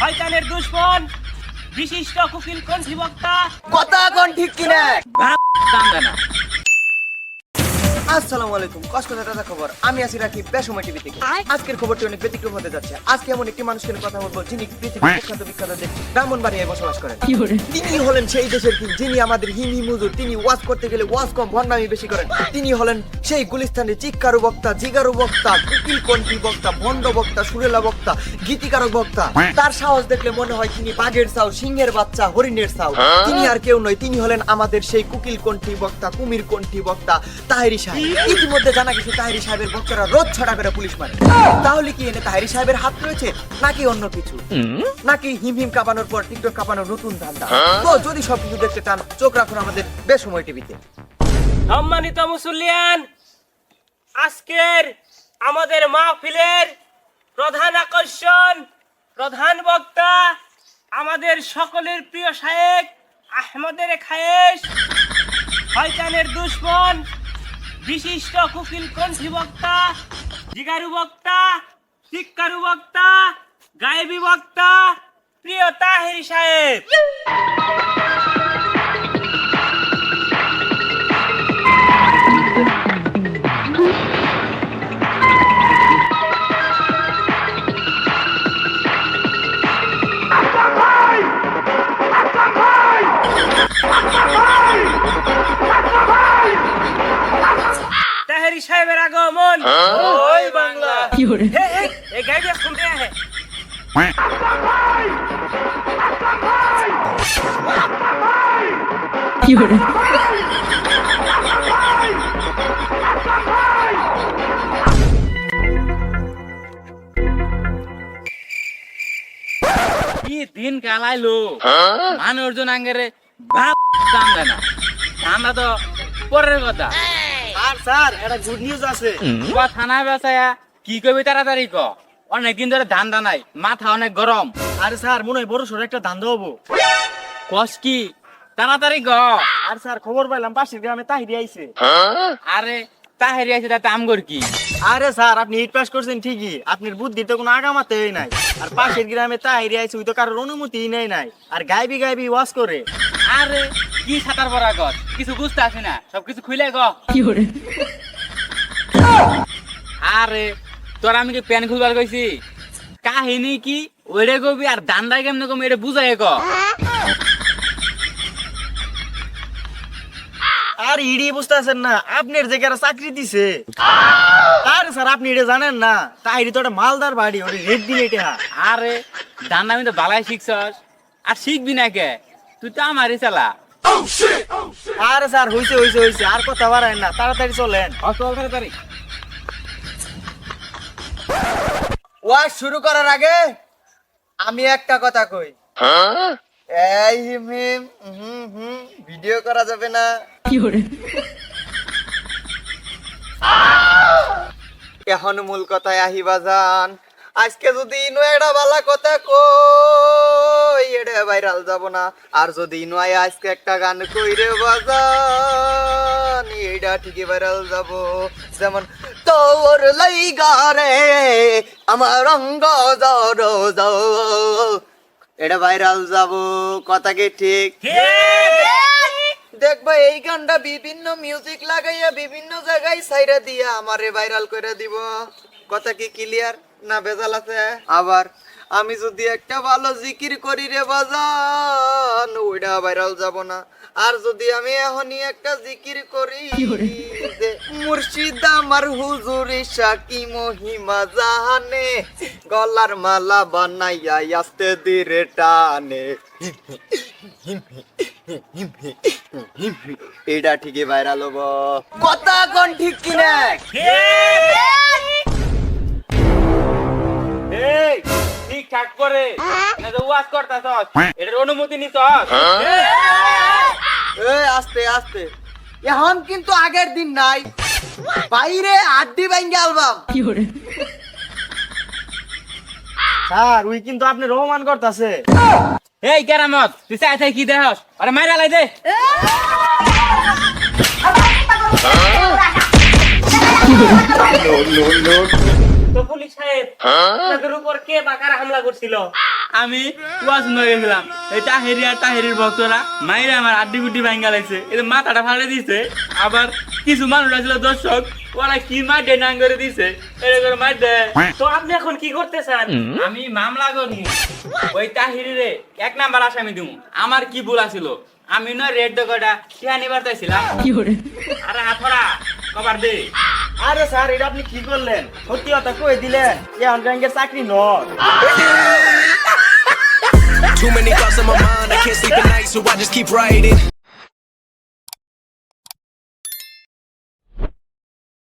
শয়তানের দুশমন বিশিষ্ট কুকিল কণ্ঠী বক্তা কথা কোন ঠিক কিনা? না আসসালামু আলাইকুম, কষ্টটা দাদা খবর। আমি আছি রাকিব বেসময় টিভি থেকে। আজকের খবরটি অনেক ব্যতিক্রম হতে যাচ্ছে। আজকে এমন একটি মানুষের কথা বলবো যিনি পৃথিবীর বিখ্যাত দেশ ব্রাহ্মণবাড়িয়ায় বসবাস করেন। তিনি হলেন সেই দেশের কিং, যিনি আমাদের হিমি মুজুর। তিনি ওয়াজ করতে গেলে ওয়াজ কম, ভণ্ডামি বেশি করেন। তিনি হলেন সেই গুলিস্তানের চিৎকারু বক্তা, জিগারু বক্তা, কুকিল কণ্ঠী বক্তা, ভণ্ড বক্তা, সুরেলা বক্তা, গীতিকারক বক্তা। তার সাহস দেখলে মনে হয় তিনি বাঘের ছাও, সিংহের বাচ্চা, হরিণের ছাও। তিনি আর কেউ নয়, তিনি হলেন আমাদের সেই কুকিল কণ্ঠী বক্তা, কুমির কণ্ঠী বক্তা তাহেরি সাহেব। ইতিমধ্যে জানা গেছে তাহেরি সাহেবের বক্তারা রোজ ছড়া করে পুলিশ মারে। তাহলে কি এনে তাহেরি সাহেবের হাত রয়েছে নাকি অন্য কিছু, নাকি হিম হিম কাঁপানোর পর টিকটক কাঁপানোর নতুন ধান্দা? তো যদি সবকিছু দেখতে চান চোখ রাখুন আমাদের বেসময় টিভিতে। সম্মানিত মুসল্লিয়ান, আজকের আমাদের মাহফিলের প্রধান আকর্ষণ, প্রধান বক্তা আমাদের সকলের প্রিয় শায়েখ আহমদের খায়েশ, শয়তানের দুশমন বিশিষ্ট কুকিল কণ্ঠী বক্তা, জিগারু বক্তা, চিৎকারু বক্তা, গায়েবী বক্তা প্রিয় তাহেরি সাহেব। তাহেরি সাহেবের আগমন ওই বাংলা। এই গাইবে শুনতে আহে কি দিন কালাইলো মানুষজন আঙ্গেরে ভাব দাম দেয় না। ঠান্ডা তো পরের কথা। আর স্যার একটা গুড নিউজ আছে। থানা বেসায়া কি কবি তাড়াতাড়ি ক, অনেকদিন ধরে ধান্দা নাই, মাথা অনেক গরম। আরে স্যার মনে হয় বড় সড়ো একটা ধান্দা হবো। কস কি তাড়াতাড়ি গ। আর স্যার খবর পাইলাম পাশের গ্রামে তাহিরি আইছে। আরে তাহেরি আছে তাতে আমগর কি? আরে স্যার আপনি ইট পাস করছেন ঠিকই, আপনার বুদ্ধির তো কোনো আগামাতেই নাই। আর পাশের গ্রামে তাহিরি আইছে, ওই তো কারোর অনুমতিই নাই। আর গাইবি ওয়াজ করে। আরে কি সাঁতার পড়া কর, কিছু বুঝতে আসে না, সবকিছু খুলে গ। আরে তোর আমি কি প্যান খুলবার কইছি? কাহিনী কি ওইটা কবি, আর দান্দাই কেমনে কম এটা বুঝাই ক। আর ইডি বুঝতেছেন না, আপনার যে কারা চাকরি দিছে। আরে স্যার আপনি এটা জানেন না, তাহিরি তো একটা মালদার বাড়ি, ওটা রেড দিলে এটা। আরে দান্দা আমি তো বালাই শিখছস, আর শিখবি না কে? তুই তো আমারই চালা। আরে স্যার হইছে আর কথা বাড়ায় না, তাড়াতাড়ি চলেন। তাড়াতাড়ি ওয়াজ শুরু করার আগে আমি একটা কথা কই। এই হিম হিম ভিডিও করা যাবে না। এখন মূল কথায় আহি বাজান। আজকে যদি ইনো একটা বালা কথা কই এটা ভাইরাল যাব না, আর যদি ইনো আজকে একটা গান কই রে বাজান এটা ঠিকই ভাইরাল যাব। যেমন তোর লাইগা রে আমার অঙ্গ জড়, এটা ভাইরাল যাব। কথা কি ঠিক? দেখবো এই গানটা বিভিন্ন মিউজিক লাগাইয়া বিভিন্ন জায়গায় সাইরা দিয়া আমারে ভাইরাল করে দিব। কথা কি ক্লিয়ার না ভেজাল আছে? আবার আমি যদি একটা ভালো জিকির করি রে বাজান ওইটা ভাইরাল যাব না। আর যদি আমি এখনই একটা জিকির করি যে মুর্শিদ আমার হুজুর শাকি মহিমা জাহানে, গলার মালা বানাইয়া আস্তে ধীরে টানে, এটা ঠিকই ভাইরাল হব। কথা কোন ঠিক কিনা? এই ঠিকঠাক করে না তো ওয়াজ করতাছস, এটার অনুমতি নিছস? এই আস্তে আস্তে, এখন কিন্তু আগের দিন নাই, বাইরে আড্ডি ভাঙ্গে অ্যালবাম। স্যার ওই কিন্তু আপনি রহমান করতেছে। এই কেরামত তুই চাই কি দেহস? আরে মাইরা লাই দে। No. তো পুলিশ সাহেব আপনাদের উপর কে বাকার হামলা করছিল? আমি ওয়াজ শুনে গেছিলাম, এই তাহেরি আর তাহেরির ভক্তরা মাইরে আমার আড্ডি গুড্ডি ভাঙ্গা লাগছে, এদের মাথাটা ফাড়ে দিছে। আবার কিছু মানুষ ছিল দর্শক, ওরা কি মাঠে নাং করে দিছে, এটা করে মার দেয়। তো আপনি এখন কি করতে চান? আমি মামলা করবো, ওই তাহিরিরে 1 নাম্বার আসামি দিমু। আমার কি ভুল আছিল, আমি না রেড ডগটা কিয়া নিবার চাইছিলাম। আরে হাতরা কবার দে। আরে স্যার, এটা আপনি কি করলেন? সত্যি কথা কই দিলেন, এখন ব্যাংকের চাকরি নয়। Too many thoughts in my mind, I can't sleep at night, so I just keep writing.